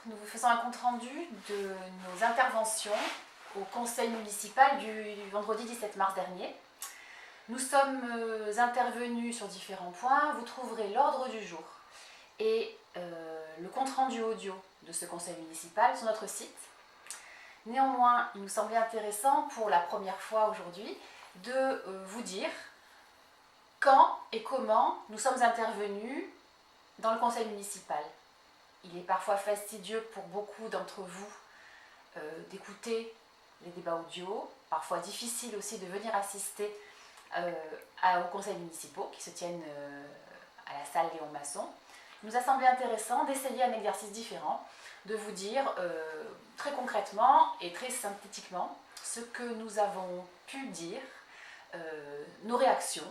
Nous vous faisons un compte-rendu de nos interventions au conseil municipal du vendredi 17 mars dernier. Nous sommes intervenus sur différents points. Vous trouverez l'ordre du jour et le compte-rendu audio de ce conseil municipal sur notre site. Néanmoins, il nous semblait intéressant pour la première fois aujourd'hui de vous dire quand et comment nous sommes intervenus dans le conseil municipal. Il est parfois fastidieux pour beaucoup d'entre vous d'écouter les débats audio, parfois difficile aussi de venir assister aux conseils municipaux qui se tiennent à la salle Léon Masson. Il nous a semblé intéressant d'essayer un exercice différent, de vous dire très concrètement et très synthétiquement ce que nous avons pu dire, nos réactions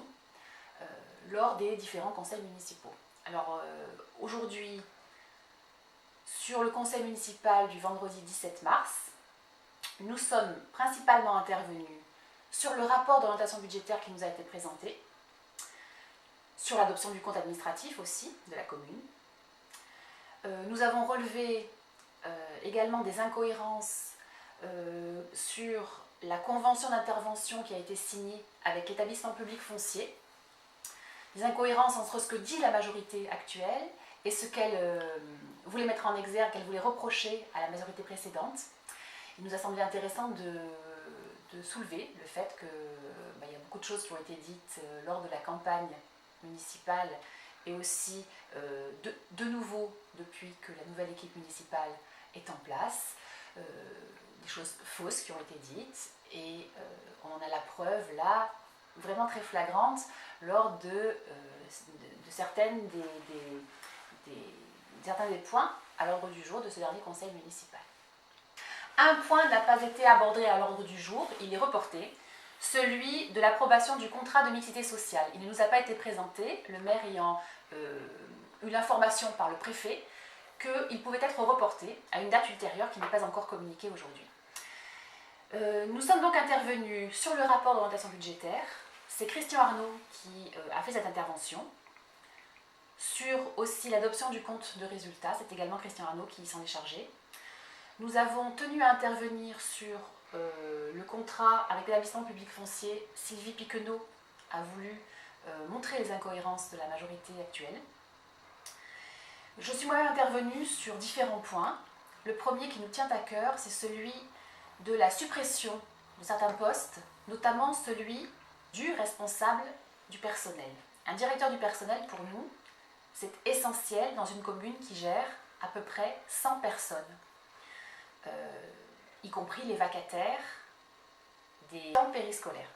lors des différents conseils municipaux. Alors aujourd'hui, sur le conseil municipal du vendredi 17 mars, nous sommes principalement intervenus sur le rapport d'orientation budgétaire qui nous a été présenté, sur l'adoption du compte administratif aussi de la commune. Nous avons relevé également des incohérences sur la convention d'intervention qui a été signée avec l'établissement public foncier, des incohérences entre ce que dit la majorité actuelle et ce qu'elle voulait mettre en exergue, qu'elle voulait reprocher à la majorité précédente. Il nous a semblé intéressant de soulever le fait qu'il y a beaucoup de choses qui ont été dites lors de la campagne municipale et aussi de nouveau depuis que la nouvelle équipe municipale est en place, des choses fausses qui ont été dites et on en a la preuve là, vraiment très flagrante, lors de certains des points à l'ordre du jour de ce dernier conseil municipal. Un point n'a pas été abordé à l'ordre du jour, il est reporté, celui de l'approbation du contrat de mixité sociale. Il ne nous a pas été présenté, le maire ayant eu l'information par le préfet qu'il pouvait être reporté à une date ultérieure qui n'est pas encore communiquée aujourd'hui. Nous sommes donc intervenus sur le rapport d'orientation budgétaire. C'est Christian Arnaud qui a fait cette intervention. Sur aussi l'adoption du compte de résultats, c'est également Christian Arnaud qui s'en est chargé. Nous avons tenu à intervenir sur le contrat avec l'établissement public foncier. Sylvie Piquenot a voulu montrer les incohérences de la majorité actuelle. Je suis moi-même intervenue sur différents points. Le premier qui nous tient à cœur, c'est celui de la suppression de certains postes, notamment celui du responsable du personnel. Un directeur du personnel, pour nous, c'est essentiel dans une commune qui gère à peu près 100 personnes, y compris les vacataires des temps périscolaires.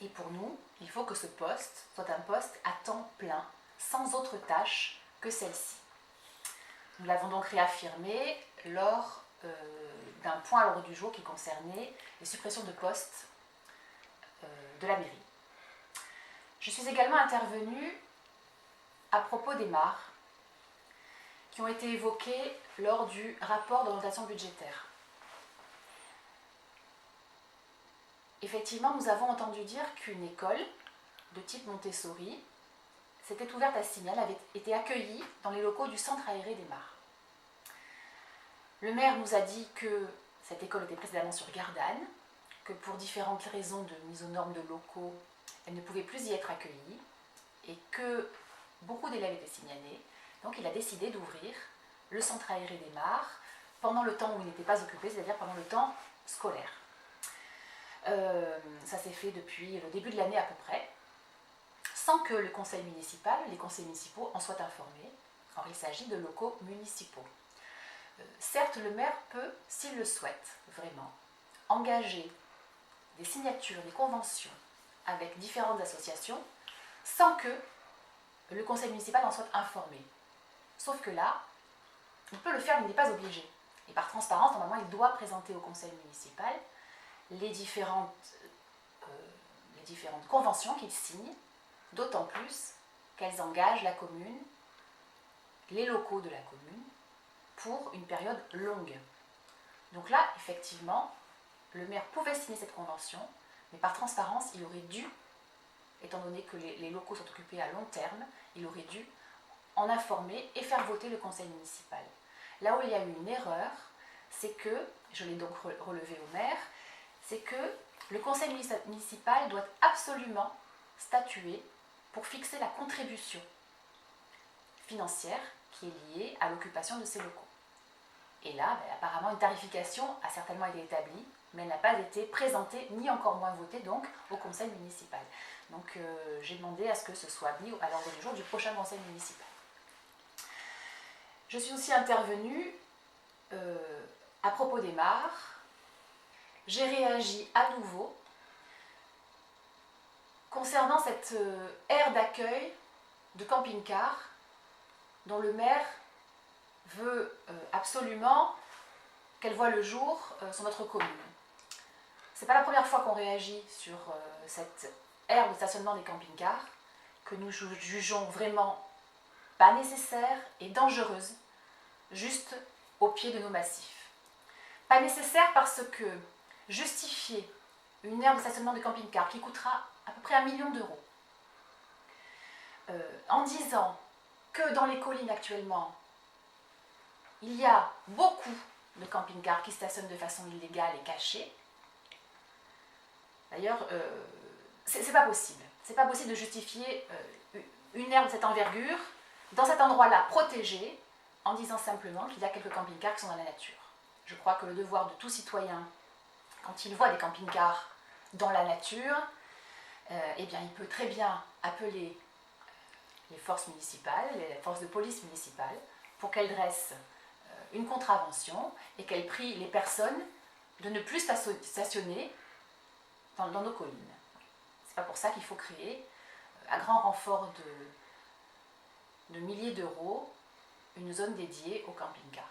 Et pour nous, il faut que ce poste soit un poste à temps plein, sans autre tâche que celle-ci. Nous l'avons donc réaffirmé lors d'un point à l'ordre du jour qui concernait les suppressions de postes de la mairie. Je suis également intervenue à propos des mares qui ont été évoquées lors du rapport d'orientation budgétaire. Effectivement, nous avons entendu dire qu'une école de type Montessori s'était ouverte à Signal, avait été accueillie dans les locaux du centre aéré des mares. Le maire nous a dit que cette école était précédemment sur Gardanne, que pour différentes raisons de mise aux normes de locaux, elle ne pouvait plus y être accueillie et que beaucoup d'élèves étaient signalés. Donc il a décidé d'ouvrir le centre aéré des mares pendant le temps où il n'était pas occupé, c'est-à-dire pendant le temps scolaire. Ça s'est fait depuis le début de l'année à peu près, sans que le conseil municipal, les conseils municipaux en soient informés. Or, il s'agit de locaux municipaux. Certes, le maire peut, s'il le souhaite vraiment, engager des signatures, des conventions avec différentes associations sans que le conseil municipal en soit informé. Sauf que là, il peut le faire, mais il n'est pas obligé. Et par transparence, normalement, il doit présenter au conseil municipal les différentes conventions qu'il signe, d'autant plus qu'elles engagent la commune, les locaux de la commune, pour une période longue. Donc là, effectivement, le maire pouvait signer cette convention, mais par transparence, il aurait dû, étant donné que les locaux sont occupés à long terme, il aurait dû en informer et faire voter le conseil municipal. Là où il y a eu une erreur, c'est que, je l'ai donc relevé au maire, c'est que le conseil municipal doit absolument statuer pour fixer la contribution financière qui est liée à l'occupation de ces locaux. Et là, apparemment, une tarification a certainement été établie, mais elle n'a pas été présentée, ni encore moins votée, donc, au conseil municipal. Donc, j'ai demandé à ce que ce soit mis à l'ordre du jour du prochain conseil municipal. Je suis aussi intervenue à propos des mares. J'ai réagi à nouveau concernant cette aire d'accueil de camping-car dont le maire veut absolument qu'elle voie le jour sur notre commune. Ce n'est pas la première fois qu'on réagit sur cette aire de stationnement des camping-cars que nous jugeons vraiment pas nécessaire et dangereuse, juste au pied de nos massifs. Pas nécessaire parce que justifier une aire de stationnement de camping-car qui coûtera à peu près 1 million d'euros, en disant que dans les collines actuellement, il y a beaucoup de camping-cars qui stationnent de façon illégale et cachée. D'ailleurs, c'est pas possible. C'est pas possible de justifier une aire de cette envergure dans cet endroit-là protégé en disant simplement qu'il y a quelques camping-cars qui sont dans la nature. Je crois que le devoir de tout citoyen, quand il voit des camping-cars dans la nature, eh bien, il peut très bien appeler les forces municipales, les forces de police municipales, pour qu'elles dressent une contravention et qu'elles prient les personnes de ne plus stationner dans nos collines. C'est pas pour ça qu'il faut créer, à grand renfort de milliers d'euros, une zone dédiée au camping-car.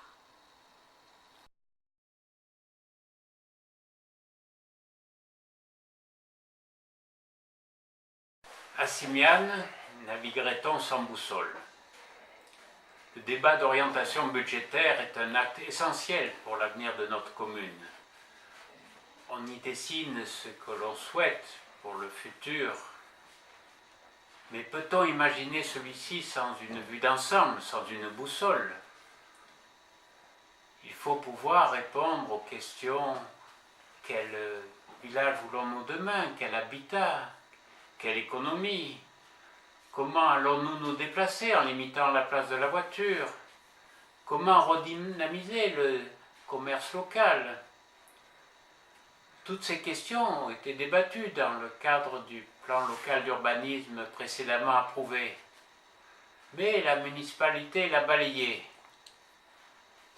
À Simiane, naviguerait-on sans boussole? Le débat d'orientation budgétaire est un acte essentiel pour l'avenir de notre commune. On y dessine ce que l'on souhaite pour le futur, mais peut-on imaginer celui-ci sans une vue d'ensemble, sans une boussole? Il faut pouvoir répondre aux questions: quel village voulons-nous demain? Quel habitat? Quelle économie? Comment allons-nous nous déplacer en limitant la place de la voiture? Comment redynamiser le commerce local? Toutes ces questions ont été débattues dans le cadre du plan local d'urbanisme précédemment approuvé. Mais la municipalité l'a balayé.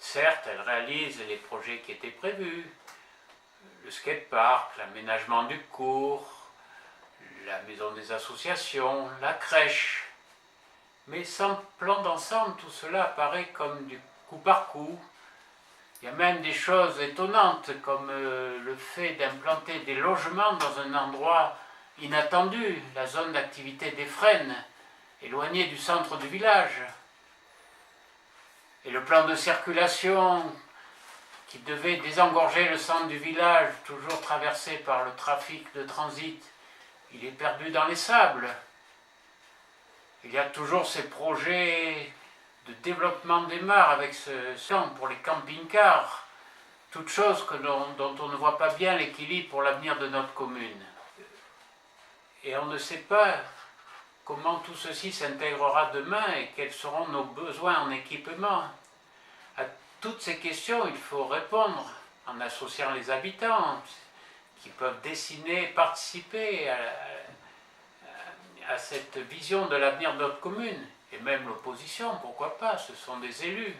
Certes, elle réalise les projets qui étaient prévus, le skatepark, l'aménagement du cours, la maison des associations, la crèche. Mais sans plan d'ensemble, tout cela apparaît comme du coup par coup. Il y a même des choses étonnantes, comme le fait d'implanter des logements dans un endroit inattendu, la zone d'activité des Frênes, éloignée du centre du village. Et le plan de circulation qui devait désengorger le centre du village, toujours traversé par le trafic de transit, il est perdu dans les sables. Il y a toujours ces projets de développement des mares avec ce centre pour les camping-cars, toutes choses dont on ne voit pas bien l'équilibre pour l'avenir de notre commune. Et on ne sait pas comment tout ceci s'intégrera demain et quels seront nos besoins en équipement. À toutes ces questions, il faut répondre en associant les habitants qui peuvent dessiner, participer à cette vision de l'avenir de notre commune. Et même l'opposition, pourquoi pas, ce sont des élus.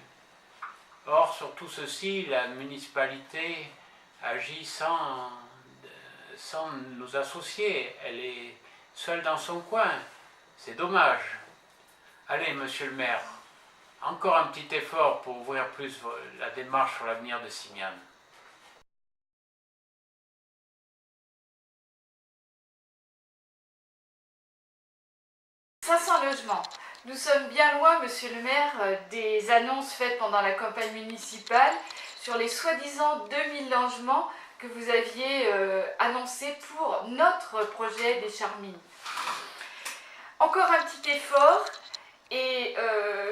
Or, sur tout ceci, la municipalité agit sans nous associer. Elle est seule dans son coin. C'est dommage. Allez, monsieur le maire, encore un petit effort pour ouvrir plus la démarche sur l'avenir de Simiane. 500 logements. Nous sommes bien loin, monsieur le maire, des annonces faites pendant la campagne municipale sur les soi-disant 2000 logements que vous aviez annoncés pour notre projet des Charmilles. Encore un petit effort et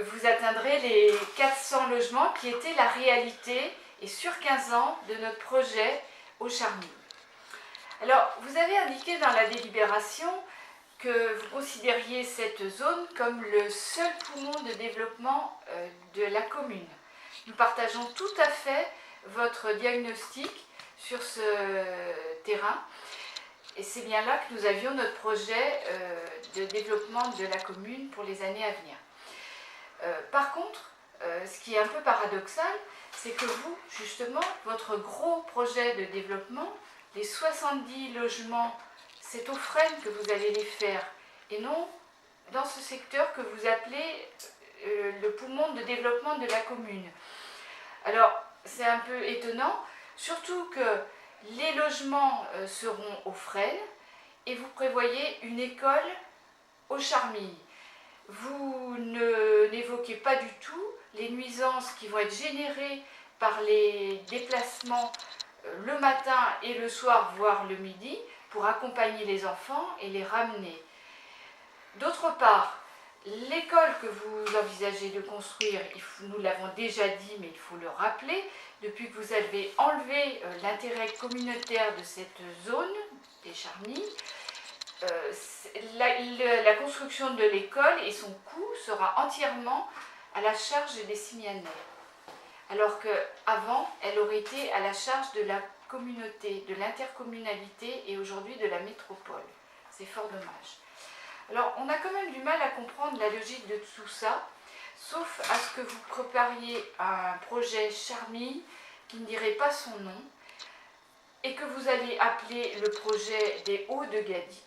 vous atteindrez les 400 logements qui étaient la réalité et sur 15 ans de notre projet aux Charmilles. Alors, vous avez indiqué dans la délibération que vous considériez cette zone comme le seul poumon de développement de la commune. Nous partageons tout à fait votre diagnostic sur ce terrain et c'est bien là que nous avions notre projet de développement de la commune pour les années à venir. Par contre, ce qui est un peu paradoxal, c'est que vous, justement, votre gros projet de développement, les 70 logements, c'est aux Frênes que vous allez les faire, et non dans ce secteur que vous appelez le poumon de développement de la commune. Alors, c'est un peu étonnant, surtout que les logements seront aux Frênes, et vous prévoyez une école aux Charmilles. Vous n'évoquez pas du tout les nuisances qui vont être générées par les déplacements le matin et le soir, voire le midi, pour accompagner les enfants et les ramener. D'autre part, l'école que vous envisagez de construire, nous l'avons déjà dit, mais il faut le rappeler, depuis que vous avez enlevé l'intérêt communautaire de cette zone, des Charmilles, la construction de l'école et son coût sera entièrement à la charge des Simianais. Alors qu'avant, elle aurait été à la charge de la communauté, de l'intercommunalité et aujourd'hui de la métropole. C'est fort dommage. Alors, on a quand même du mal à comprendre la logique de tout ça, sauf à ce que vous prépariez un projet Charmilles qui ne dirait pas son nom et que vous allez appeler le projet des Hauts de Gady.